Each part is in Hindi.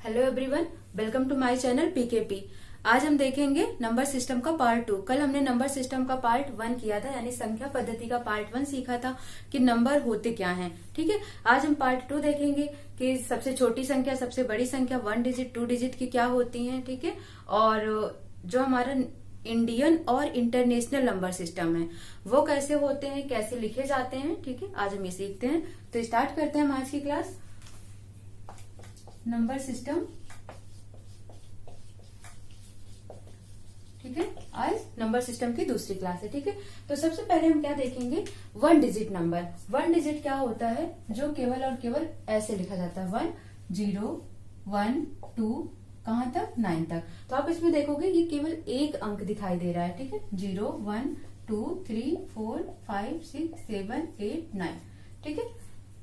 Hello everyone, welcome to my channel PKP. आज हम देखेंगे नंबर सिस्टम का पार्ट 2। कल हमने नंबर सिस्टम का पार्ट 1 किया था, यानी संख्या पद्धति का पार्ट 1 सीखा था कि नंबर होते क्या हैं। ठीक है, आज हम पार्ट 2 देखेंगे कि सबसे छोटी संख्या, सबसे बड़ी संख्या 1 डिजिट 2 डिजिट की क्या होती हैं। ठीक है, और जो हमारा इंडियन और इंटरनेशनल नंबर सिस्टम है वो कैसे होते हैं, कैसे लिखे जाते हैं। ठीक है, आज हम ये सीखते हैं। तो स्टार्ट करते हैं हम आज की क्लास। नंबर सिस्टम, ठीक है, आज नंबर सिस्टम की दूसरी क्लास है। ठीक है, तो सबसे पहले हम क्या देखेंगे, 1 डिजिट नंबर। 1 डिजिट क्या होता है, जो केवल और केवल ऐसे लिखा जाता है 1 0 1 2 कहां तक, 9 तक। तो आप इसमें देखोगे ये केवल एक अंक दिखाई दे रहा है। ठीक है, 0 1 2 3 4 5 6 7 8 9। ठीक है,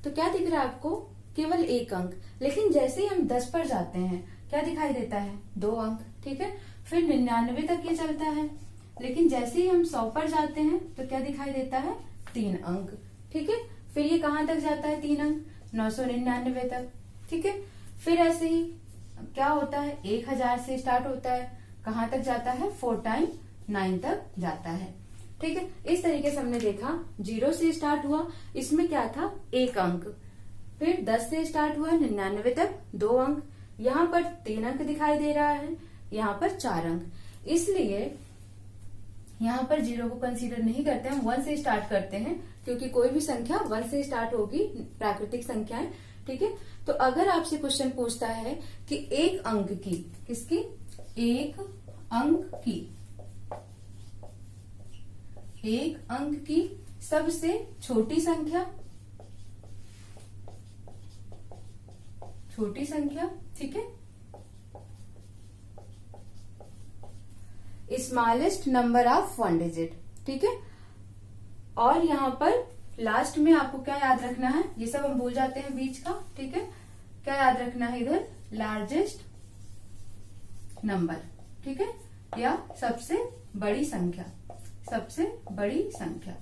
तो क्या दिख रहा है आपको, केवल एक अंक। लेकिन जैसे ही हम 10 पर जाते हैं क्या दिखाई देता है, 2 अंक। ठीक है, फिर 99 तक ये चलता है। लेकिन जैसे ही हम 100 पर जाते हैं तो क्या दिखाई देता है, 3 अंक। ठीक है, फिर ये कहां तक जाता है, 3 अंक, 999 तक। ठीक है, फिर ऐसे ही क्या होता है, 1000 से स्टार्ट होता है, कहां तक जाता है, 4 टाइम 9 तक जाता है। ठीक है, इस तरीके से हमने देखा, 0 से स्टार्ट हुआ, इसमें क्या था, 1 अंक। फिर 10 से स्टार्ट हुआ 99 तक 2 अंक, यहाँ पर 3 अंक दिखाई दे रहा है, यहाँ पर 4 अंक। इसलिए यहाँ पर 0 को कंसीडर नहीं करते, हम 1 से स्टार्ट करते हैं, क्योंकि कोई भी संख्या 1 से स्टार्ट होगी, प्राकृतिक संख्याएं। ठीक है, तो अगर आपसे क्वेश्चन पूछता है कि एक अंक की, किसकी, एक अंक की, एक अंक की सबसे छोटी संख्या, छोटी संख्या, ठीक है, स्मॉलेस्ट नंबर ऑफ 1 डिजिट। ठीक है, और यहाँ पर लास्ट में आपको क्या याद रखना है, ये सब हम भूल जाते हैं बीच का। ठीक है, क्या याद रखना है इधर, लार्जेस्ट नंबर। ठीक है, या सबसे बड़ी संख्या, सबसे बड़ी संख्या।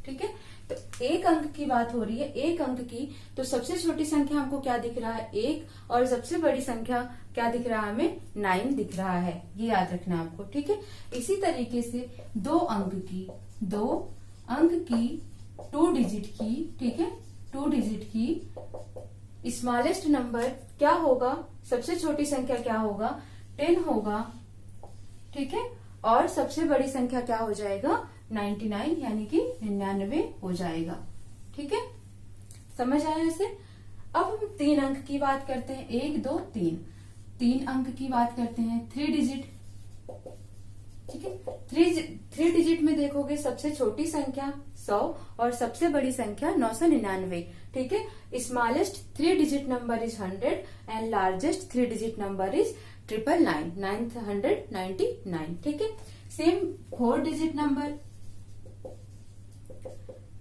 ठीक है, तो एक अंक की बात हो रही है, एक अंक की, तो सबसे छोटी संख्या हमको क्या दिख रहा है, 1, और सबसे बड़ी संख्या क्या दिख रहा है हमें, 9 दिख रहा है। ये याद रखना है आपको। ठीक है, इसी तरीके से 2 अंक की, 2 अंक की 2 डिजिट की, ठीक है, 2 डिजिट की स्मॉलेस्ट नंबर क्या होगा, सबसे छोटी संख्या क्या होगा, 10 होगा। ठीक है, और सबसे बड़ी संख्या क्या हो जाएगा, 99, यानी कि 99 हो जाएगा। ठीक है, समझ आया इसे। अब हम 3 अंक की बात करते हैं, 1 2 3, 3 अंक की बात करते हैं, 3 डिजिट। ठीक है, 3 डिजिट में देखोगे सबसे छोटी संख्या 100 और सबसे बड़ी संख्या 999। ठीक है, smallest 3 digit number is 100 and largest 3 digit number is 999। ठीक है, सेम 4 डिजिट नंबर,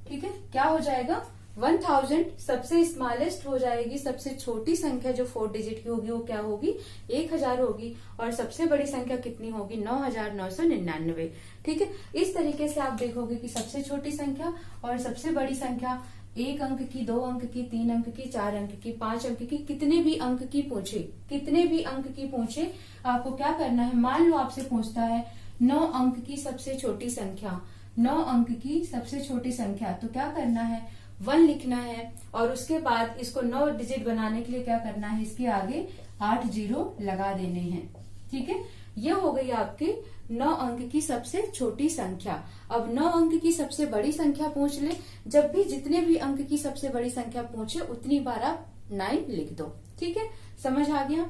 ठीक है, क्या हो जाएगा, 1000 सबसे स्मॉलेस्ट हो जाएगी, सबसे छोटी संख्या जो 4 डिजिट की होगी वो क्या होगी, 1000 होगी, और सबसे बड़ी संख्या कितनी होगी, 9999। ठीक है, इस तरीके से आप देखोगे कि सबसे छोटी संख्या और सबसे बड़ी संख्या, 1 अंक की, 2 अंक की, 3 अंक की, 4 अंक की, 5 अंक की, कितने भी अंक की पूछे, कितने भी अंक की पूछे, आपको क्या करना है, मान लो आपसे पूछता है 9 अंक की सबसे छोटी संख्या, 9 अंक की सबसे छोटी संख्या, तो क्या करना है, 1 लिखना है, और उसके बाद इसको 9 डिजिट बनाने के लिए क्या करना है, इसके आगे 8 जीरो लगा देने हैं। ठीक है, ये हो गई आपकी 9 अंक की सबसे छोटी संख्या। अब 9 अंक की सबसे बड़ी संख्या पूछ ले, जब भी जितने भी अंक की सबसे बड़ी संख्या पूछे उतनी बार आप 9 लिख दो। ठीक है, समझ आ गया।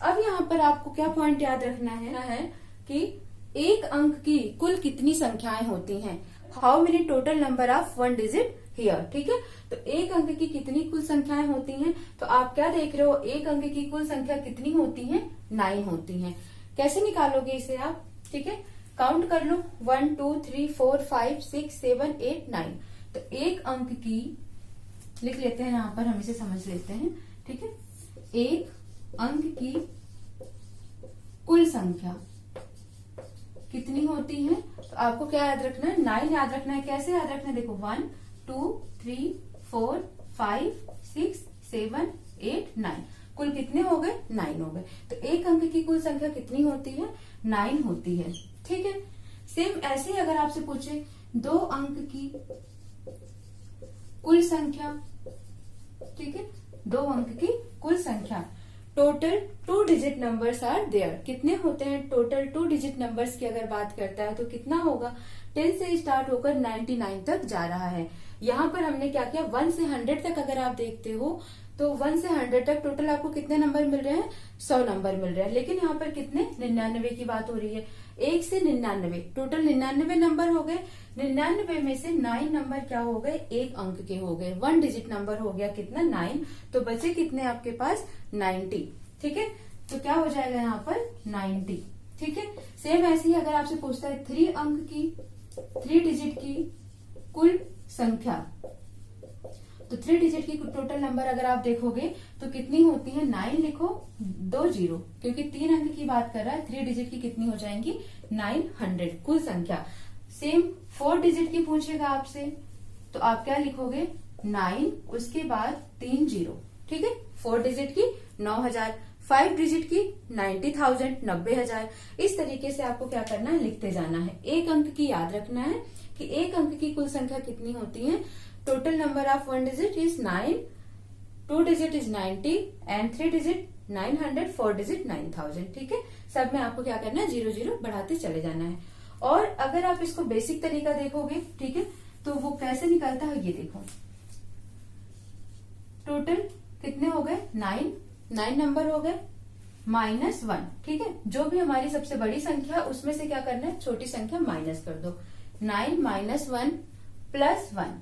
अब यहाँ पर आपको क्या पॉइंट याद रखना है कि एक अंक की कुल कितनी संख्याएं होती हैं, how many total number of 1 digit here. ठीक है, तो एक अंक की कितनी कुल संख्याएं होती हैं, तो आप क्या देख रहे हो, एक अंक की कुल संख्या कितनी होती है, 9 होती हैं। कैसे निकालोगे इसे आप, ठीक है, काउंट कर लो, 1 2 3 4 5 6 7 8 9। तो एक अंक की, लिख लेते हैं यहाँ पर, हम इसे समझ लेते हैं। ठीक है, एक अंक की कुल संख्या कितनी होती है, तो आपको क्या याद रखना है, 9 याद रखना है। कैसे याद रखना है, देखो 1 2 3 4 5 6 7 8 9। कुल कितने हो गए? 9 हो गए। तो एक अंक की कुल संख्या कितनी होती है? 9 होती है। ठीक है। सेम ऐसे ही अगर आपसे पूछे 2 अंक की कुल संख्या, ठीक है, 2 अंक की कुल संख्या, total 2 digit numbers are there. कितने होते हैं टोटल 2 डिजिट नंबर्स की अगर बात करता है तो कितना होगा? 10 से स्टार्ट होकर 99 तक जा रहा है। यहाँ पर हमने क्या किया, 1 से 100 तक अगर आप देखते हो तो 1 से 100 तक टोटल आपको कितने नंबर मिल रहे हैं? 100 नंबर मिल रहे हैं। लेकिन यहाँ पर कितने? 99 की बात हो रही है। 1 से 99 टोटल 99 नंबर हो गए। 99 में से 9 नंबर क्या हो गए? एक अंक के हो गए। 1 डिजिट नंबर हो गया कितना? 9। तो बचे कितने आपके पास? 90। ठीक है। तो क्या हो जाएगा यहाँ पर? 90। ठीक है। सेम ऐसे ही अगर आपसे पूछता है 3 अंक की 3 डिजिट की कुल संख्या, तो 3 डिजिट की टोटल नंबर अगर आप देखोगे तो कितनी होती है? 9 लिखो 2 0, क्योंकि 3 अंक की बात कर रहा है। 3 डिजिट की कितनी हो जाएंगी? 900 कुल संख्या। सेम 4 डिजिट की पूछेगा आपसे तो आप क्या लिखोगे? 9 उसके बाद 3 0। ठीक है। 4 डिजिट की 9000, 5 डिजिट की 90,000 90,000। इस तरीके से आपको क्या करना है? लिखते जाना है। एक अंक की याद रखना है कि एक अंक की कुल संख्या कितनी होती है? Total number of 1 digit is 9, 2 digit is 90 and 3 digit 900, 4 digit 9000। ठीक है। सब में आपको क्या करना है? 0 0 बढ़ाते चले जाना है। और अगर आप इसको बेसिक तरीका देखोगे, ठीक है, तो वो कैसे निकलता है ये देखो। टोटल कितने हो गए? 9 नंबर हो गए -1। ठीक है। जो भी हमारी सबसे बड़ी संख्या उसमें से क्या करना है? छोटी संख्या माइनस कर दो। 9 -1 +1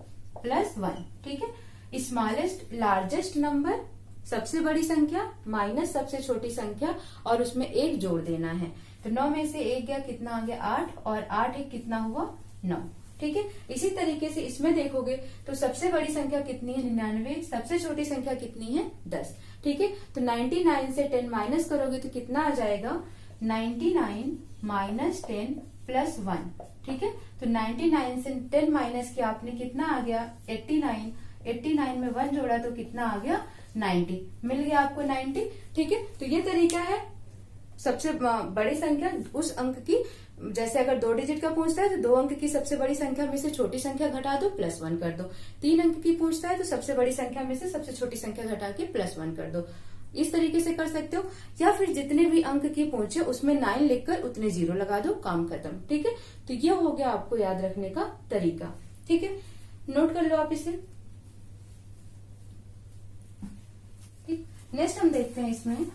ठीक है। स्मॉलेस्ट लार्जेस्ट नंबर, सबसे बड़ी संख्या माइनस सबसे छोटी संख्या, और उसमें 1 जोड़ देना है। तो 9 में से 1 गया, कितना आ गया? 8, और 8 1 कितना हुआ? 9। ठीक है। इसी तरीके से इसमें देखोगे तो सबसे बड़ी संख्या कितनी है? 99। सबसे छोटी संख्या कितनी है? 10। ठीक है। तो 99 से 10 माइनस करोगे तो कितना आ जाएगा? 99 - 10 +1। ठीक है। तो 99 से 10 माइनस किया आपने, कितना आ गया? 89। 89 में 1 जोड़ा तो कितना आ गया? 90। मिल गया आपको 90। ठीक है। तो ये तरीका है सबसे बड़ी संख्या उस अंक की, जैसे अगर 2 डिजिट का पूछता है तो 2 अंक की सबसे बड़ी संख्या में से छोटी संख्या घटा दो, +1 कर दो। 3 अंक की पूछता है तो सबसे बड़ी संख्या में से सबसे छोटी संख्या घटा के +1 कर दो। इस तरीके से कर सकते हो। या फिर जितने भी अंक की पूछे उसमें 9 लिखकर उतने 0 लगा दो, काम खत्म। ठीक है। तो ये हो गया आपको याद रखने का तरीका। ठीक है। नोट कर लो आप इसे। ठीक। नेक्स्ट हम देखते हैं इसमें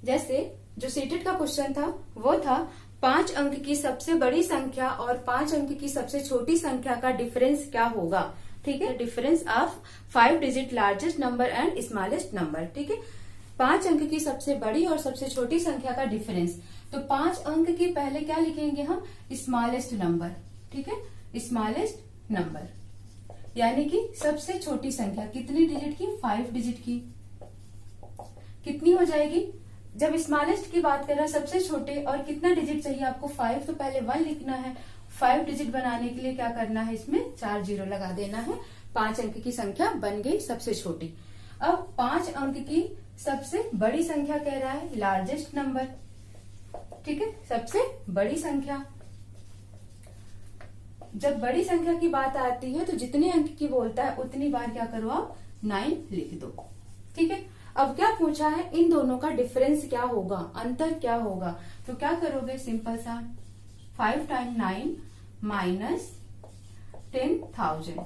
जैसे जो सीटेड का क्वेश्चन था वो था 5 अंक की सबसे बड़ी संख्या और 5 अंक की सबसे छोटी संख्या का डिफरेंस क्या होगा। ठीक है। Difference of 5 digit largest number and smallest number. ठीक है। 5 अंक की सबसे बड़ी और सबसे छोटी संख्या का डिफरेंस। तो 5 अंक की पहले क्या लिखेंगे हम? Smallest number. ठीक है। स्मॉलेस्ट नंबर यानी कि सबसे छोटी संख्या कितनी डिजिट की? 5 डिजिट की। कितनी हो जाएगी? जब स्मॉलेस्ट की बात कर रहा है सबसे छोटे, और कितना डिजिट चाहिए आपको? 5। तो पहले 1 लिखना है। 5 डिजिट बनाने के लिए क्या करना है? इसमें 4 0 लगा देना है। 5 अंक की संख्या बन गई सबसे छोटी। अब 5 अंक की सबसे बड़ी संख्या कह रहा है, लार्जेस्ट नंबर। ठीक है। सबसे बड़ी संख्या। जब बड़ी संख्या की बात आती है तो जितने अंक की बोलता है उतनी बार क्या करो आप? 9 लिख दो। ठीक है। अब क्या पूछा है? इन दोनों का डिफरेंस क्या होगा, अंतर क्या होगा। तो क्या करोगे? सिंपल सा 5 × 9 - 10,000।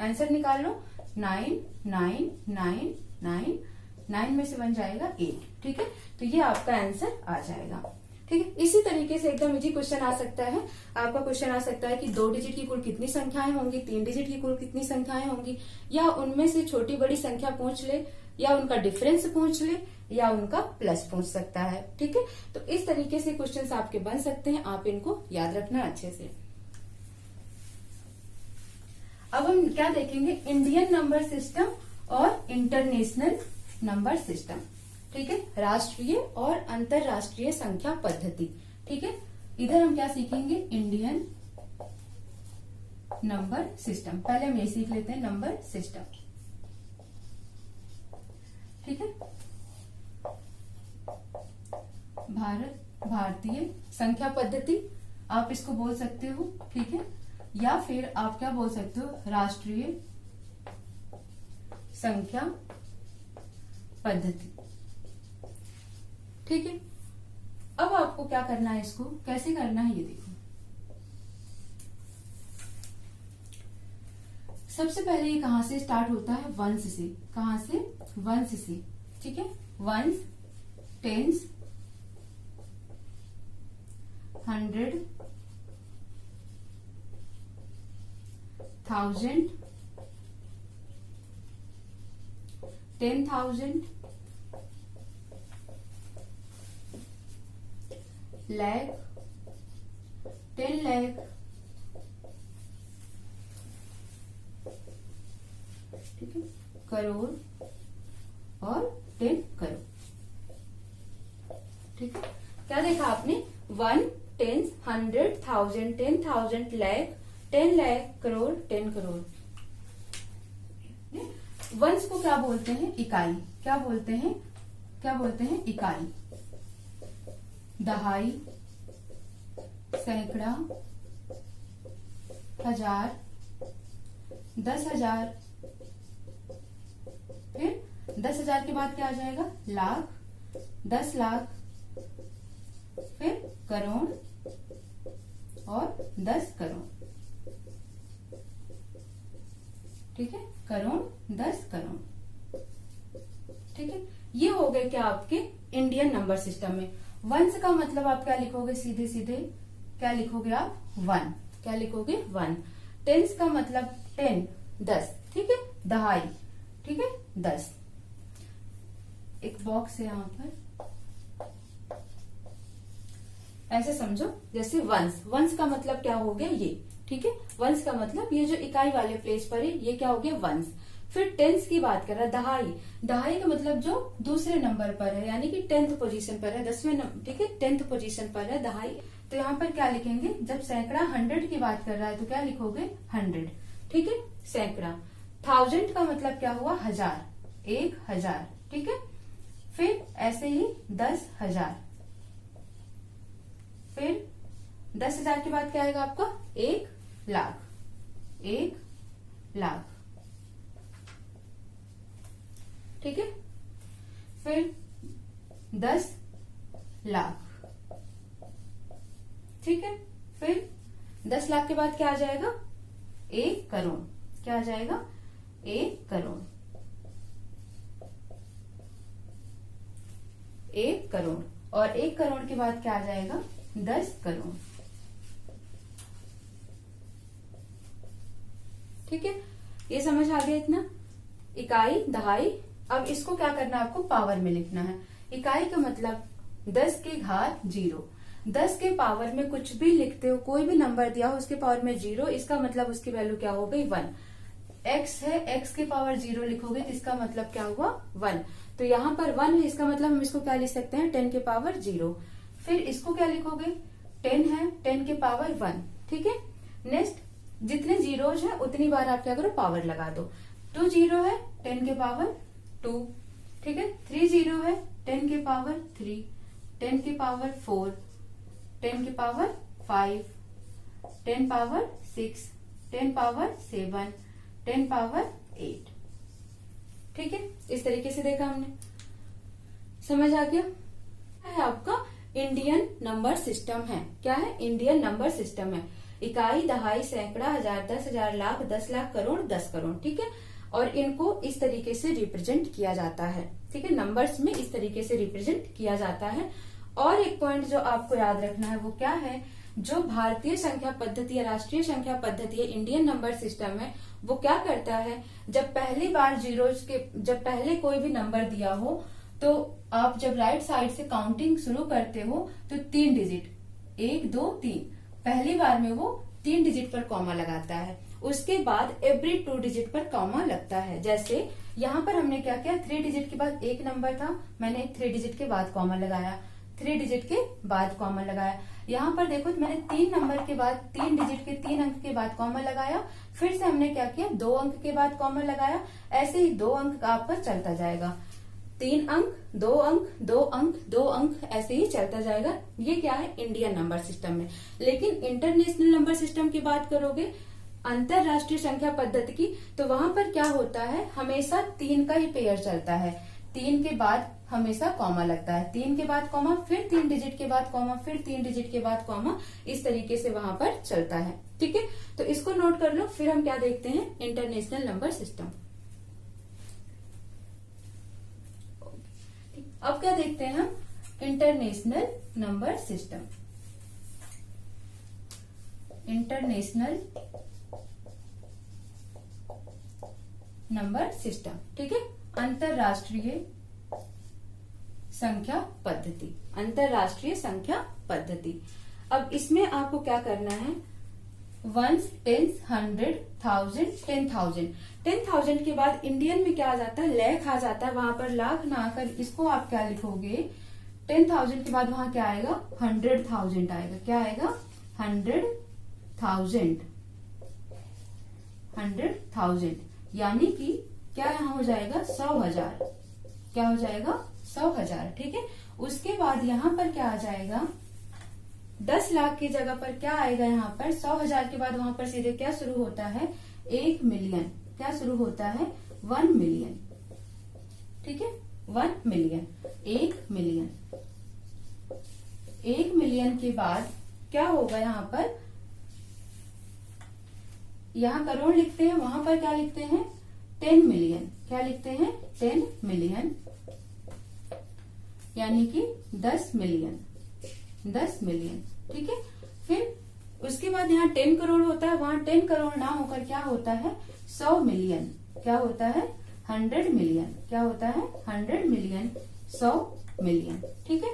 आंसर निकाल लो। 9 9 9 9 9 में से बन जाएगा 8। ठीक है। तो ये आपका आंसर आ जाएगा। ठीक है। इसी तरीके से एकदम इजी क्वेश्चन आ सकता है। आपका क्वेश्चन आ सकता है कि 2 डिजिट की कुल कितनी संख्याएं होंगी, 3 डिजिट की कुल कितनी संख्याएं होंगी, या उनमें से छोटी बड़ी संख्या पूछ ले, या उनका डिफरेंस पूछ ले, या उनका प्लस पूछ सकता है। ठीक है। तो इस तरीके से क्वेश्चंस आपके बन सकते हैं। आप इनको याद रखना अच्छे से। अब हम क्या देखेंगे? इंडियन नंबर सिस्टम और इंटरनेशनल नंबर सिस्टम। ठीक है, राष्ट्रीय और अंतरराष्ट्रीय संख्या पद्धति। ठीक है, इधर हम क्या सीखेंगे, इंडियन नंबर सिस्टम। पहले हम ये सीख लेते हैं, नंबर सिस्टम। ठीक है, भारतीय संख्या पद्धति आप इसको बोल सकते हो। ठीक है, या फिर आप क्या बोल सकते हो, राष्ट्रीय संख्या पद्धति। ठीक है, अब आपको क्या करना है, इसको कैसे करना है ये देखो। सबसे पहले ये कहां से स्टार्ट होता है, वंस से। कहां से, वंस से। ठीक है, वंस, टेंस, 100, 1000, 10,000, lakh, 10 lakh, ठीक है, करोड़ और 10 करोड़। ठीक है, क्या देखा आपने, 1, 10, 100, 1000, 10,000, lakh, 10 लाख, करोड़, 10 करोड़। वंस को क्या बोलते हैं, इकाई। क्या बोलते हैं, क्या बोलते हैं, इकाई। दहाई, सैकड़ा, हजार, 10,000, फिर 10,000 के बाद क्या आ जाएगा, लाख, 10 लाख, फिर करोड़ और 10 करोड़। ठीक है, करोड़, 10 करोड़। ठीक है, ये हो गए क्या आपके इंडियन नंबर सिस्टम में। वंस का मतलब आप क्या लिखोगे, सीधे सीधे क्या लिखोगे आप, 1। क्या लिखोगे, 1। टेंस का मतलब 10, 10। ठीक है, दहाई, ठीक है, 10। एक बॉक्स है यहां पर, ऐसे समझो जैसे वंस। वंस का मतलब क्या हो गया, ये। ठीक है, वंस का मतलब ये जो इकाई वाले प्लेस पर है, ये क्या हो गया, वंस। फिर टेंस की बात कर रहा है, दहाई। दहाई का मतलब जो दूसरे नंबर पर है, यानी कि 10th पोजीशन पर है, 10वें नंबर। ठीक है, 10th पोजीशन पर है दहाई। तो यहाँ पर क्या लिखेंगे, जब सैकड़ा 100 की बात कर रहा है तो क्या लिखोगे, 100। ठीक है, सैकड़ा। 1000 का मतलब क्या हुआ, हजार, 1000। ठीक है, फिर ऐसे ही 10,000, फिर 10,000 के बाद क्या आएगा आपका, 1 लाख, 1 लाख। ठीक है, फिर 10 लाख। ठीक है, फिर 10 लाख के बाद क्या आ जाएगा, 1 करोड़। क्या आ जाएगा, 1 करोड़, 1 करोड़। और 1 करोड़ के बाद क्या आ जाएगा, 10 करोड़। ठीक है, ये समझ आ गया इतना, इकाई, दहाई। अब इसको क्या करना है, आपको पावर में लिखना है। इकाई का मतलब 10 के घात 0। 10 के पावर में कुछ भी लिखते हो, कोई भी नंबर दिया हो उसके पावर में 0, इसका मतलब उसकी वैल्यू क्या हो गई, 1। x है, x के पावर 0 लिखोगे तो इसका मतलब क्या हुआ, 1। तो यहाँ पर 1 है, इसका मतलब हम इसको क्या लिख सकते हैं, 10 के पावर 0। फिर इसको क्या लिखोगे, 10 है, 10 के पावर 1। ठीक है, नेक्स्ट जितने जीरोज है उतनी बार आप क्या करो, पावर लगा दो। 2 0 है, 10 के पावर 2। ठीक है, 3 0 है, 10 के पावर 3, 10 के पावर 4, 10 के पावर 5, 10 पावर 6, 10 पावर 7, 10 पावर 8। ठीक है, इस तरीके से देखा हमने, समझ आ गया। है आपका इंडियन नंबर सिस्टम है। क्या है, इंडियन नंबर सिस्टम है। इकाई, दहाई, सैकड़ा, हजार, 10,000, लाख, 10 लाख, करोड़, 10 करोड़। ठीक है, और इनको इस तरीके से रिप्रेजेंट किया जाता है। ठीक है, नंबर्स में इस तरीके से रिप्रेजेंट किया जाता है। और एक पॉइंट जो आपको याद रखना है वो क्या है, जो भारतीय संख्या पद्धति या राष्ट्रीय संख्या पद्धति है, इंडियन नंबर सिस्टम है, वो क्या करता है, जब पहली बार जीरोज के, जब पहले कोई भी नंबर दिया हो तो आप जब राइट साइड से काउंटिंग शुरू करते हो तो 3 डिजिट, 1 2 3, पहली बार में वो 3 डिजिट पर कॉमा लगाता है। उसके बाद एवरी 2 डिजिट पर कॉमा लगता है। जैसे यहाँ पर हमने क्या किया, 3 डिजिट के बाद एक नंबर था, मैंने 3 डिजिट के बाद कॉमा लगाया, 3 डिजिट के बाद कॉमा लगाया। यहाँ पर देखो मैंने 3 नंबर के बाद 3 डिजिट के 3 अंक के बाद कॉमा लगाया, फिर से हमने क्या किया, 2 अंक के बाद कॉमा लगाया। ऐसे ही 2 अंक का आपका चलता जाएगा, 3 अंक 2 अंक 2 अंक 2 अंक, ऐसे ही चलता जाएगा। ये क्या है, इंडियन नंबर सिस्टम में। लेकिन इंटरनेशनल नंबर सिस्टम की बात करोगे, अंतरराष्ट्रीय संख्या पद्धति की, तो वहां पर क्या होता है, हमेशा 3 का ही पेयर चलता है। 3 के बाद हमेशा कॉमा लगता है, 3 के बाद कॉमा, फिर 3 डिजिट के बाद कॉमा, फिर 3 डिजिट के बाद कॉमा, इस तरीके से वहां पर चलता है। ठीक है, तो इसको नोट कर लो। फिर हम क्या देखते हैं, इंटरनेशनल नंबर सिस्टम। अब क्या देखते हैं हम, international number system. International number system, ठीक है, अंतरराष्ट्रीय संख्या पद्धति, अंतरराष्ट्रीय संख्या पद्धति। अब इसमें आपको क्या करना है, 1, 10, 100, 1000, 10,000। 10,000 के बाद इंडियन में क्या आ जाता है, लाख आ जाता है, वहां पर लाख ना आकर इसको आप क्या लिखोगे, 10,000 के बाद वहां क्या आएगा, 100,000 आएगा। क्या आएगा, 100,000, 100,000, यानी कि क्या यहाँ हो जाएगा, 100,000। क्या हो जाएगा, 100,000। ठीक है, उसके बाद यहाँ पर क्या आ जाएगा, 10 लाख की जगह पर क्या आएगा, यहाँ पर 100,000 के बाद वहां पर सीधे क्या शुरू होता है, 1 मिलियन। क्या शुरू होता है, 1 मिलियन। ठीक है, 1 मिलियन, 1 मिलियन। 1 मिलियन के बाद क्या होगा, यहाँ पर, यहाँ करोड़ लिखते हैं, वहां पर क्या लिखते हैं, 10 मिलियन। क्या लिखते हैं, 10 मिलियन, यानी कि 10 मिलियन, 10 मिलियन। ठीक है, फिर उसके बाद यहाँ 10 करोड़ होता है, वहां 10 करोड़ ना होकर क्या होता है, 100 मिलियन। क्या होता है, 100 मिलियन। क्या होता है, 100 मिलियन, 100 मिलियन। ठीक है,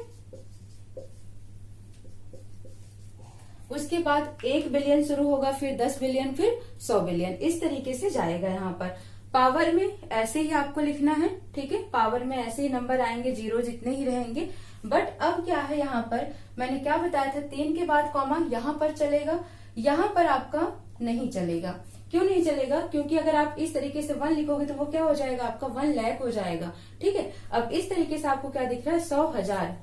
उसके बाद 1 बिलियन शुरू होगा, फिर 10 बिलियन, फिर 100 बिलियन, इस तरीके से जाएगा। यहाँ पर पावर में ऐसे ही आपको लिखना है। ठीक है, पावर में ऐसे ही नंबर आएंगे, जीरो जितने ही रहेंगे। बट अब क्या है, यहाँ पर मैंने क्या बताया था, 3 के बाद कॉमा यहाँ पर चलेगा, यहाँ पर आपका नहीं चलेगा। क्यों नहीं चलेगा, क्योंकि अगर आप इस तरीके से 1 लिखोगे तो वो क्या हो जाएगा, आपका 1 लाख हो जाएगा। ठीक है, अब इस तरीके से आपको क्या दिख रहा है, 100,000,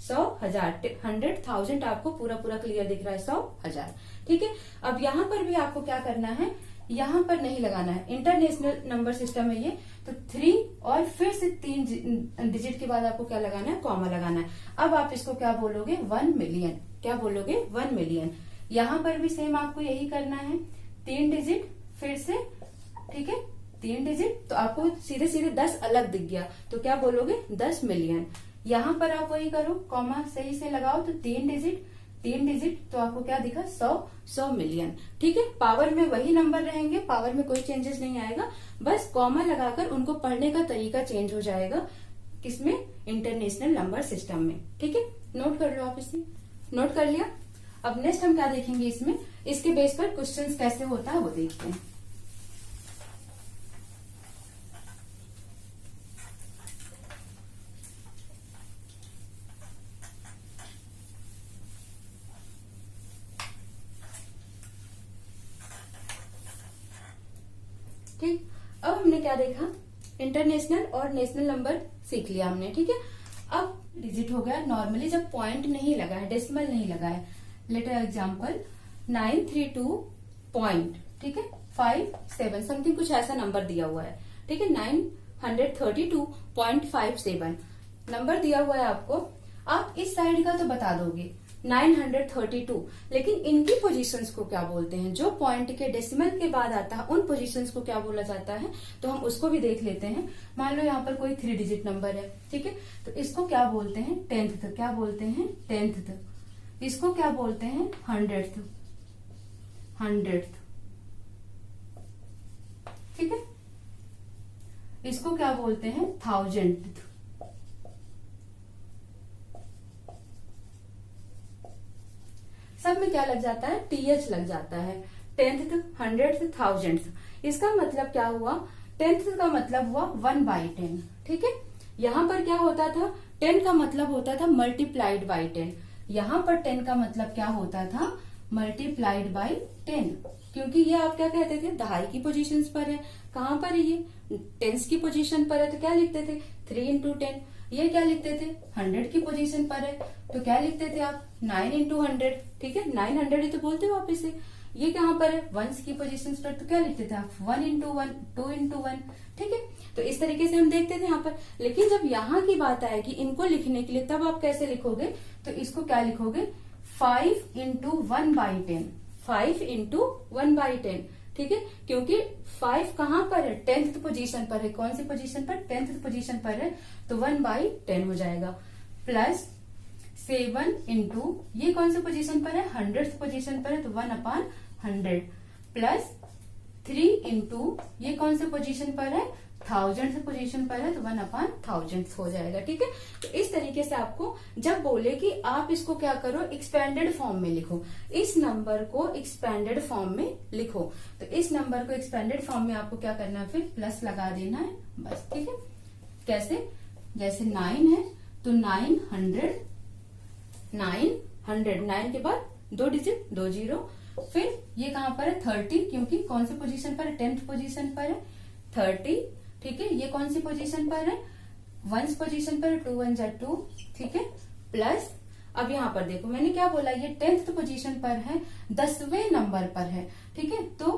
100,000, 100,000 आपको पूरा पूरा क्लियर दिख रहा है, 100,000। ठीक है, अब यहाँ पर भी आपको क्या करना है, यहाँ पर नहीं लगाना है, इंटरनेशनल नंबर सिस्टम है ये, तो 3 और फिर से 3 डिजिट के बाद आपको क्या लगाना है, कॉमा लगाना है। अब आप इसको क्या बोलोगे, 1 मिलियन। क्या बोलोगे, 1 मिलियन। यहाँ पर भी सेम आपको यही करना है, 3 डिजिट फिर से। ठीक है, 3 डिजिट, तो आपको सीधे सीधे 10 अलग दिख गया, तो क्या बोलोगे, 10 मिलियन। यहाँ पर आप वही करो, कॉमा सही से लगाओ, तो 3 डिजिट, 3 डिजिट, तो आपको क्या दिखा, 100 मिलियन। ठीक है, पावर में वही नंबर रहेंगे, पावर में कोई चेंजेस नहीं आएगा, बस कॉमा लगाकर उनको पढ़ने का तरीका चेंज हो जाएगा। किसमें, इंटरनेशनल नंबर सिस्टम में। ठीक है, नोट कर लो आप, इसे नोट कर लिया। अब नेक्स्ट हम क्या देखेंगे, इसमें इसके बेस पर क्वेश्चंस कैसे होता है वो देखते हैं। ठीक, अब हमने क्या देखा, इंटरनेशनल और नेशनल नंबर सीख लिया हमने। ठीक है, अब डिजिट हो गया, नॉर्मली जब पॉइंट नहीं लगा है, डेसिमल नहीं लगा है, लेटर एग्जाम्पल 932 पॉइंट, ठीक है, 57 समथिंग कुछ ऐसा नंबर दिया हुआ है। ठीक है, 932.57 नंबर दिया हुआ है आपको। आप इस साइड का तो बता दोगे 932, लेकिन इनकी पोजीशंस को क्या बोलते हैं, जो पॉइंट के डेसिमल के बाद आता है, उन पोजीशंस को क्या बोला जाता है, तो हम उसको भी देख लेते हैं। मान लो यहाँ पर कोई 3 डिजिट नंबर है, ठीक है, तो इसको क्या बोलते हैं, 10th। क्या बोलते हैं, 10th। इसको क्या बोलते हैं, 100th। ठीक है, इसको क्या बोलते हैं, 1000th। सब में क्या लग जाता है, TH लग जाता है। Tenth, hundred, thousand. इसका मतलब क्या हुआ, टेंथ का मतलब हुआ 1/10, ठीक है। यहाँ पर क्या होता था, 10 का मतलब होता था मल्टीप्लाइड बाई 10, यहाँ पर 10 का मतलब क्या होता था, मल्टीप्लाइड बाई 10, क्योंकि ये आप क्या कहते थे, दहाई की पोजीशन पर है। कहाँ पर है ये, टेंस की पोजीशन पर है, तो क्या लिखते थे 3 इंटू 10। ये क्या लिखते थे, 100 की पोजीशन पर है, तो क्या लिखते थे आप 9 इंटू 100, ठीक है, 900 ही तो बोलते हो आप इसे। ये कहाँ पर है, वंस की पोजीशन पर, तो क्या लिखते थे आप 1 इंटू 1, 2 इंटू 1, ठीक है। तो इस तरीके से हम देखते थे यहाँ पर। लेकिन जब यहाँ की बात आएगी इनको लिखने के लिए, तब आप कैसे लिखोगे, तो इसको क्या लिखोगे 5 इंटू 1/10, 5 इंटू 1/10, ठीक है, क्योंकि 5 कहाँ पर है, 10th पोजीशन पर है। कौन सी पोजीशन पर, 10th पोजीशन पर है, तो 1/10 हो जाएगा। प्लस 7 इंटू, ये कौन सी पोजीशन पर है, 100th पोजीशन पर है, तो 1/100, प्लस 3 इंटू, ये कौन से पोजीशन पर है, 1000th पोजीशन पर है, तो 1/1000 हो जाएगा, ठीक है। तो इस तरीके से आपको जब बोले कि आप इसको क्या करो, एक्सपेंडेड फॉर्म में लिखो, इस नंबर को एक्सपेंडेड फॉर्म में लिखो, तो इस नंबर को एक्सपेंडेड फॉर्म में आपको क्या करना है, फिर प्लस लगा देना है बस, ठीक है। कैसे, जैसे 9 है तो 900, 9 के बाद 2 डिजिट, 2 जीरो, फिर ये कहां पर है 30, क्योंकि कौन सी पोजीशन पर है, 10th पोजीशन पर है 30, ठीक है। ये कौन सी पोजीशन पर है, वंस पोजीशन पर, 2 1 जा 2, ठीक है। प्लस अब यहाँ पर देखो मैंने क्या बोला, ये 10th पोजीशन पर है, 10वें नंबर पर है, ठीक है। तो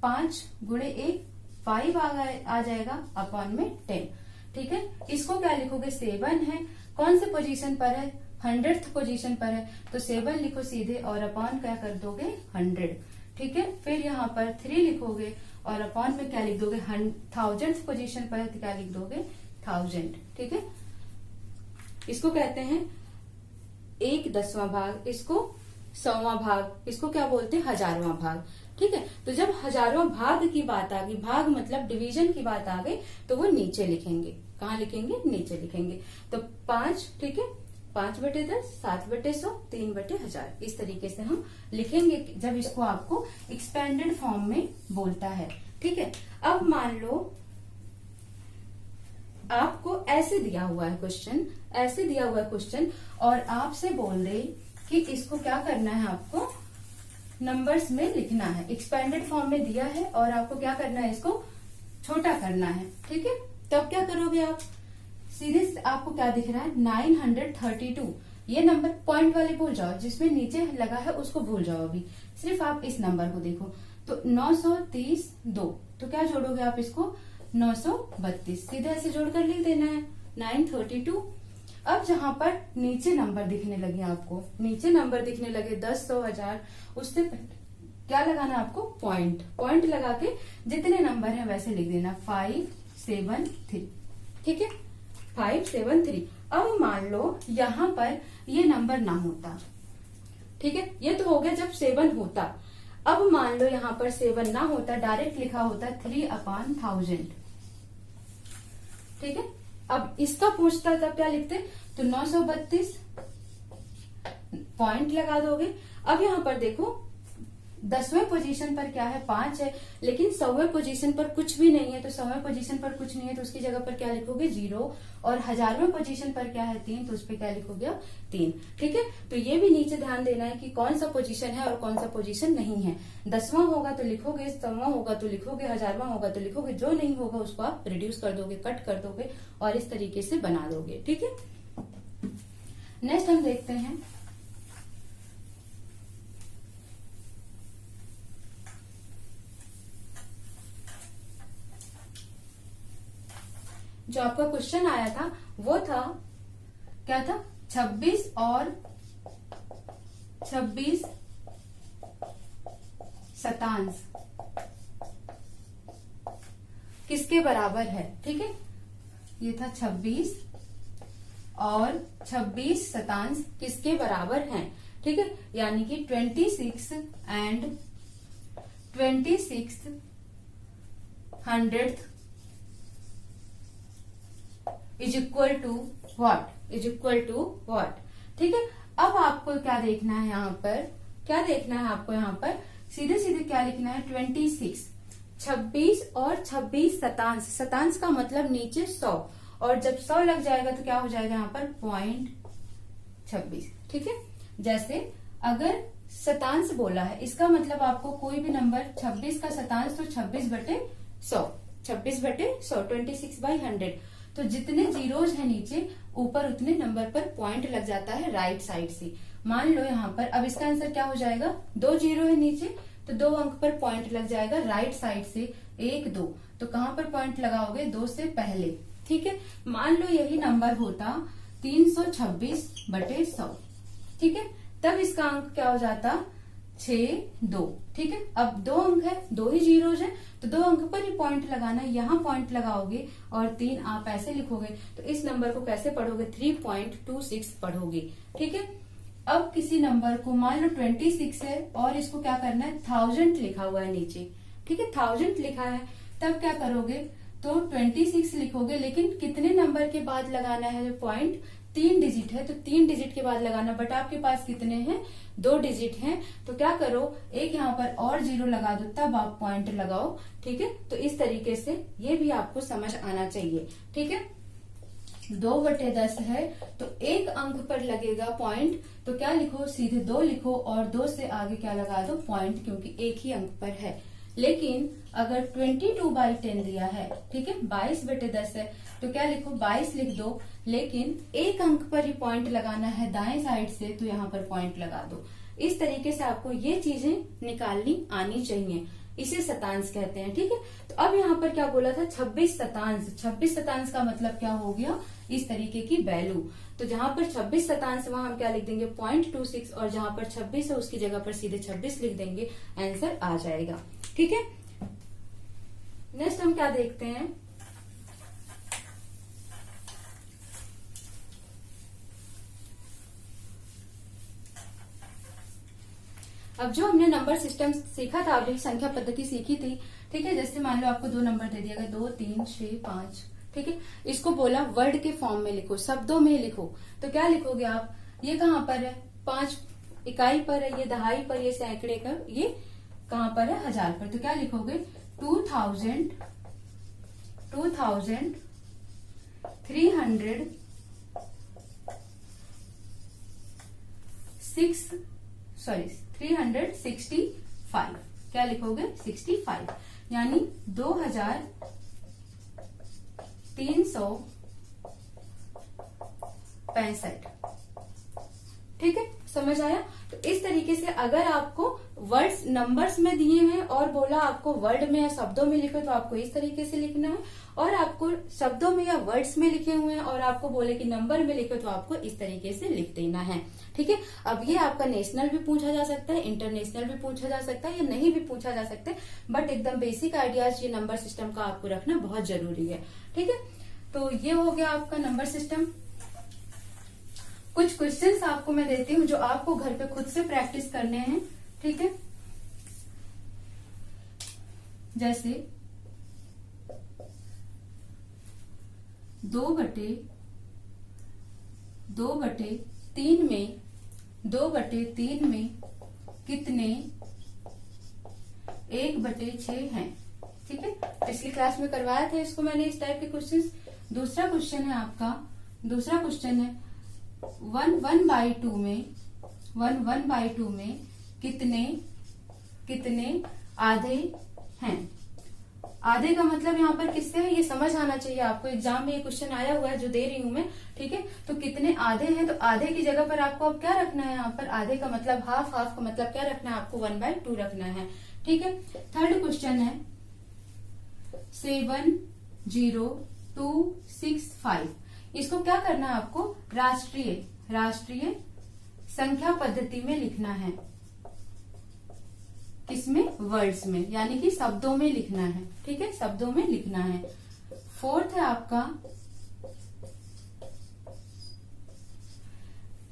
5 गुणे 1 5 आ जाएगा अपॉन में 10, ठीक है। इसको क्या लिखोगे, 7 है, कौन से पोजीशन पर है, 100th पोजीशन पर है, तो 7 लिखो सीधे और अपॉन क्या कर दोगे 100, ठीक है। फिर यहाँ पर 3 लिखोगे और अपॉन में क्या लिख दोगे, 1000th पोजीशन पर है, तो क्या लिख दोगे 1000, ठीक है। इसको कहते हैं 1/10वां भाग, इसको 100वां भाग, इसको क्या बोलते हैं 1000वां भाग, ठीक है। तो जब 1000वां भाग की बात आ गई, भाग मतलब डिवीजन की बात आ गई, तो वो नीचे लिखेंगे। कहाँ लिखेंगे, नीचे लिखेंगे। तो 5, ठीक है, 5/10, 7/100, 3/1000, इस तरीके से हम लिखेंगे जब इसको आपको एक्सपेंडेड फॉर्म में बोलता है, ठीक है। अब मान लो आपको ऐसे दिया हुआ है क्वेश्चन, ऐसे दिया हुआ है क्वेश्चन, और आपसे बोल दे कि इसको क्या करना है, आपको नंबर्स में लिखना है। एक्सपेंडेड फॉर्म में दिया है और आपको क्या करना है, इसको छोटा करना है, ठीक है। तब क्या करोगे आप, सीधे आपको क्या दिख रहा है 932, ये नंबर पॉइंट वाले भूल जाओ, जिसमें नीचे लगा है उसको भूल जाओ, अभी सिर्फ आप इस नंबर को देखो। तो 932, तो क्या जोड़ोगे आप इसको 932, सीधे ऐसे जोड़कर लिख देना है 932। अब जहां पर नीचे नंबर दिखने लगे, आपको नीचे नंबर दिखने लगे 10, 100, 1000, उससे क्या लगाना आपको, पॉइंट, पॉइंट लगा के जितने नंबर है वैसे लिख देना 573, ठीक है, 573। अब मान लो यहाँ पर ये नंबर ना होता, ठीक है, ये तो हो गया जब 7 होता। अब मान लो यहाँ पर 7 ना होता, डायरेक्ट लिखा होता 3/1000, ठीक है। अब इसका पूछता तब क्या लिखते, तो 932, पॉइंट लगा दोगे। अब यहाँ पर देखो 10वें पोजीशन पर क्या है, 5 है, लेकिन 100वें पोजीशन पर कुछ भी नहीं है, तो 100वें पोजीशन पर कुछ नहीं है, तो उसकी जगह पर क्या लिखोगे 0, और 1000वें पोजीशन पर क्या है 3, तो उस पर क्या लिखोगे 3, ठीक है। तो ये भी नीचे ध्यान देना है कि कौन सा पोजीशन है और कौन सा पोजीशन नहीं है। 10वां होगा तो लिखोगे, 100वां होगा तो लिखोगे, 1000वां होगा तो लिखोगे, जो नहीं होगा उसको आप रिड्यूस कर दोगे, कट कर दोगे और इस तरीके से बना दोगे, ठीक है। नेक्स्ट हम देखते हैं जो आपका क्वेश्चन आया था वो था, क्या था, 26 और 26 शतांश किसके बराबर है, ठीक है। ये था 26 और 26 शतांश किसके बराबर हैं, ठीक है, यानी कि 26 and 26 100th is equal to what, is equal to what, ठीक है। अब आपको क्या देखना है यहाँ पर, क्या देखना है आपको यहाँ पर सीधे सीधे क्या लिखना है 26, 26 और 26 शतांश, शतांश का मतलब नीचे 100, और जब 100 लग जाएगा तो क्या हो जाएगा यहाँ पर 0.26। ठीक है, जैसे अगर शतांश बोला है, इसका मतलब आपको कोई भी नंबर 26 का शतांश तो 26/100, 26/100, 26/100। तो जितने जीरोज है नीचे, ऊपर उतने नंबर पर पॉइंट लग जाता है राइट साइड से। मान लो यहाँ पर अब इसका आंसर क्या हो जाएगा, 2 जीरो है नीचे तो 2 अंक पर पॉइंट लग जाएगा राइट साइड से, 1 2। तो कहाँ पर पॉइंट लगाओगे, 2 से पहले। ठीक है, मान लो यही नंबर होता 326/100। ठीक है, तब इसका अंक क्या हो जाता 6 2। ठीक है, अब 2 अंक है, 2 ही जीरोज है, तो 2 अंक पर ही पॉइंट लगाना है, यहाँ पॉइंट लगाओगे और 3 आप ऐसे लिखोगे, तो इस नंबर को कैसे पढ़ोगे, 3.26 पढ़ोगे। ठीक है, अब किसी नंबर को मान लो 26 है और इसको क्या करना है 1000 लिखा हुआ है नीचे। ठीक है, 1000 लिखा है, तब क्या करोगे, तो 26 लिखोगे, लेकिन कितने नंबर के बाद लगाना है जो पॉइंट, 3 डिजिट है तो 3 डिजिट के बाद लगाना, बट आपके पास कितने हैं, 2 डिजिट हैं, तो क्या करो, एक यहाँ पर और 0 लगा दो, तब आप पॉइंट लगाओ। ठीक है, तो इस तरीके से ये भी आपको समझ आना चाहिए। ठीक है, 2/10 है तो 1 अंक पर लगेगा पॉइंट, तो क्या लिखो, सीधे 2 लिखो और 2 से आगे क्या लगा दो, पॉइंट, क्योंकि 1 ही अंक पर है। लेकिन अगर 22/10 दिया है, ठीक है, 22/10 है, तो क्या लिखो, 22 लिख दो, लेकिन 1 अंक पर ही पॉइंट लगाना है दाएं साइड से, तो यहाँ पर पॉइंट लगा दो। इस तरीके से आपको ये चीजें निकालनी आनी चाहिए, इसे शतांश कहते हैं। ठीक है, तो अब यहाँ पर क्या बोला था, 26 शतांश। 26 शतांश का मतलब क्या हो गया, इस तरीके की वैल्यू। तो जहां पर 26 शतांश वहां हम क्या लिख देंगे 0.26, और जहां पर 26 है उसकी जगह पर सीधे 26 लिख देंगे, आंसर आ जाएगा। ठीक है, नेक्स्ट हम क्या देखते हैं, अब जो हमने नंबर सिस्टम सीखा था, अभी संख्या पद्धति सीखी थी। ठीक है, जैसे मान लो आपको 2 नंबर दे दिया गया, 2 3 6 5। ठीक है, इसको बोला वर्ड के फॉर्म में लिखो, शब्दों में लिखो, तो क्या लिखोगे आप, ये कहाँ पर है, 5 इकाई पर है, ये दहाई पर, ये सैकड़े का, ये कहाँ पर है, 1000 पर। तो क्या लिखोगे 2300 365। क्या लिखोगे 65, यानी 2365। ठीक है, समझ आया। तो इस तरीके से अगर आपको वर्ड्स नंबर्स में दिए हैं और बोला आपको वर्ड में या शब्दों में लिखो, तो आपको इस तरीके से लिखना है, और आपको शब्दों में या वर्ड्स में लिखे हुए हैं और आपको बोले कि नंबर में लिखो, तो आपको इस तरीके से लिख देना है। ठीक है, अब ये आपका नेशनल भी पूछा जा सकता है, इंटरनेशनल भी पूछा जा सकता है, या नहीं भी पूछा जा सकता है, बट एकदम बेसिक आइडियाज ये नंबर सिस्टम का आपको रखना बहुत जरूरी है। ठीक है, तो ये हो गया आपका नंबर सिस्टम। कुछ क्वेश्चंस आपको मैं देती हूँ जो आपको घर पे खुद से प्रैक्टिस करने हैं। ठीक है, जैसे 2/3 में कितने 1/6 हैं। ठीक है, पिछली क्लास में करवाया था इसको मैंने, इस टाइप के क्वेश्चंस। दूसरा क्वेश्चन है आपका, दूसरा क्वेश्चन है 1/2 में कितने आधे हैं। आधे का मतलब यहाँ पर किससे है, ये समझ आना चाहिए आपको, एग्जाम में ये क्वेश्चन आया हुआ है जो दे रही हूं मैं। ठीक है, तो कितने आधे हैं, तो आधे की जगह पर आपको अब क्या रखना है, यहाँ पर आधे का मतलब हाफ, हाफ का मतलब क्या रखना है, आपको 1/2 रखना है। ठीक है, थर्ड क्वेश्चन है 70265। इसको क्या करना है आपको, राष्ट्रीय संख्या पद्धति में लिखना है। किसमें, वर्ड्स में, यानी कि शब्दों में लिखना है। ठीक है, शब्दों में लिखना है। फोर्थ है आपका,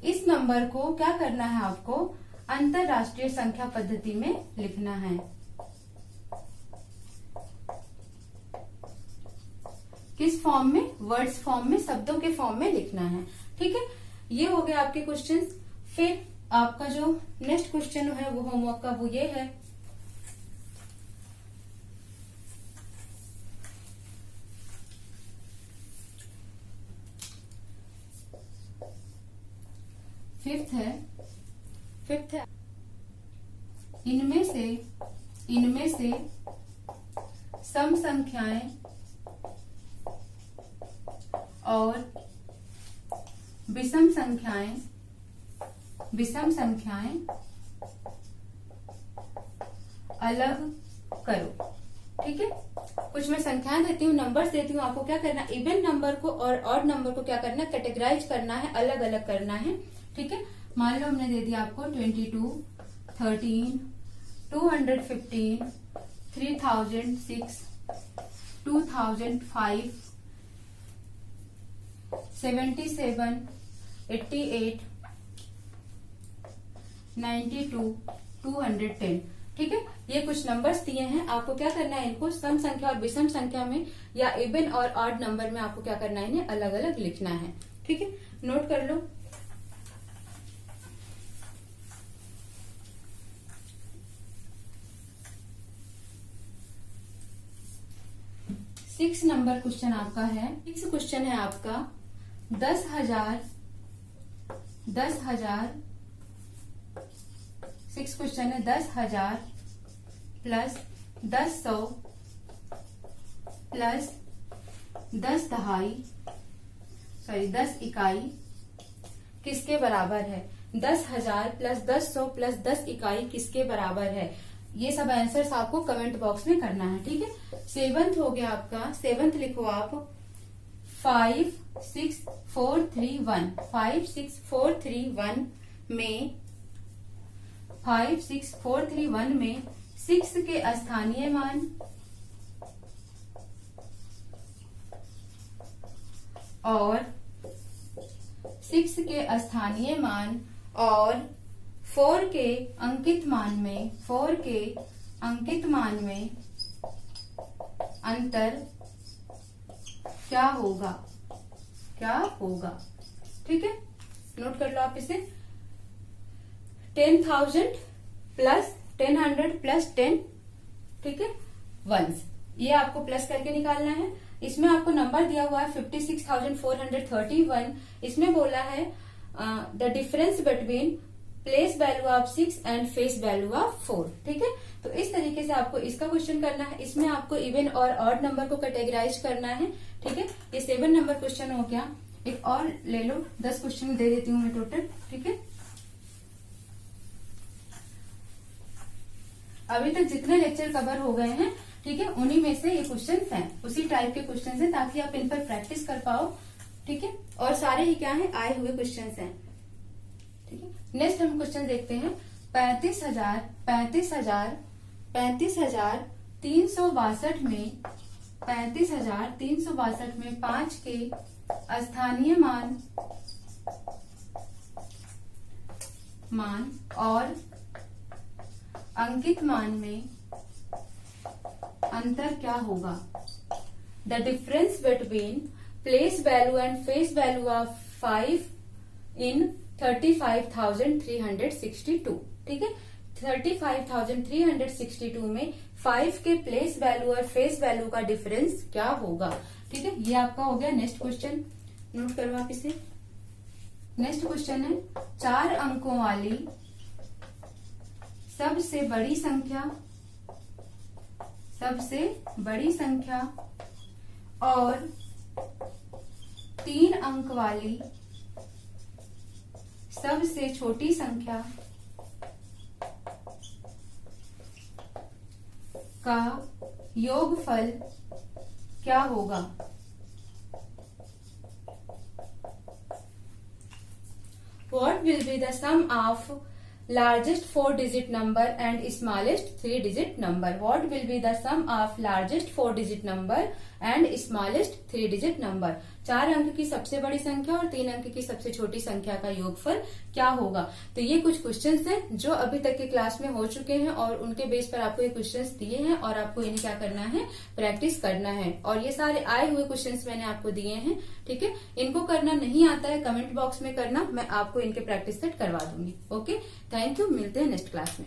इस नंबर को क्या करना है आपको, अंतरराष्ट्रीय संख्या पद्धति में लिखना है। किस फॉर्म में, वर्ड्स फॉर्म में, शब्दों के फॉर्म में लिखना है। ठीक है, ये हो गए आपके क्वेश्चंस। फिर आपका जो नेक्स्ट क्वेश्चन है वो होमवर्क का, वो ये है फिफ्थ है इनमें से सम संख्याएं और विषम संख्याएं अलग करो। ठीक है, कुछ मैं संख्याएं देती हूँ, नंबर्स देती हूँ, आपको क्या करना है, इवन नंबर को और ऑड नंबर को क्या करना है, कैटेगराइज करना है, अलग अलग करना है। ठीक है, मान लो हमने दे दिया आपको 22, 13, 215, 3006, 2005, 77, 88, 92, 210। ठीक है, ये कुछ नंबर्स दिए हैं, आपको क्या करना है, इनको सम संख्या और विषम संख्या में या इवन और ऑड नंबर में आपको क्या करना है, इन्हें अलग अलग लिखना है। ठीक है, नोट कर लो। सिक्स नंबर क्वेश्चन आपका है, सिक्स क्वेश्चन है आपका 10,000 सिक्स क्वेश्चन है 10,000 प्लस 10,100 प्लस 10 इकाई किसके बराबर है। 10,000 प्लस 10,100 प्लस 10 इकाई किसके बराबर है, ये सब आंसर्स आपको कमेंट बॉक्स में करना है। ठीक है, सेवंथ हो गया आपका, सेवंथ लिखो आप 56431 56431 में 56431 में 6 के स्थानीय मान और 6 के स्थानीय मान और 4 के अंकित मान में अंतर क्या होगा। ठीक है, नोट कर लो आप इसे। 10,000 प्लस 10,100 प्लस 10, ठीक है, वंस, ये आपको प्लस करके निकालना है। इसमें आपको नंबर दिया हुआ है 56,431। इसमें बोला है the difference between place value of 6 and face value of 4। ठीक है, तो इस तरीके से आपको इसका क्वेश्चन करना है। इसमें आपको इवन और ऑड नंबर को कैटेगराइज करना है। ठीक है, ये 7 नंबर क्वेश्चन हो गया। एक और ले लो, 10 क्वेश्चन दे देती हूँ मैं टोटल। ठीक है, अभी तक जितने लेक्चर कवर हो गए हैं, ठीक है, उन्हीं में से ये क्वेश्चंस हैं, उसी टाइप के क्वेश्चंस हैं, ताकि आप इन पर प्रैक्टिस कर पाओ। ठीक है, और सारे ही क्या है, आए हुए क्वेश्चंस हैं। ठीक है, नेक्स्ट हम क्वेश्चन देखते हैं। 35,362 में 5 के स्थानीय मान और अंकित मान में अंतर क्या होगा। The difference between place value and face value of 5 इन 35,362। ठीक है, 35,362 में 5 के प्लेस वैल्यू और फेस वैल्यू का डिफरेंस क्या होगा। ठीक है, ये आपका हो गया नेक्स्ट क्वेश्चन। नोट करो आप इसे। नेक्स्ट क्वेश्चन है 4 अंकों वाली सबसे बड़ी संख्या और 3 अंक वाली सबसे छोटी संख्या का योगफल क्या होगा। What will be the sum of largest 4-digit number and smallest 3-digit number? What will be the sum of largest 4-digit number and smallest 3-digit number? 4 अंक की सबसे बड़ी संख्या और 3 अंक की सबसे छोटी संख्या का योगफल क्या होगा। तो ये कुछ क्वेश्चंस हैं जो अभी तक के क्लास में हो चुके हैं और उनके बेस पर आपको ये क्वेश्चंस दिए हैं और आपको इन्हें क्या करना है, प्रैक्टिस करना है। और ये सारे आए हुए क्वेश्चंस मैंने आपको दिए हैं। ठीक है, इनको करना नहीं आता है, कमेंट बॉक्स में करना, मैं आपको इनके प्रैक्टिस सेट करवा दूंगी। ओके, थैंक यू, मिलते हैं नेक्स्ट क्लास में।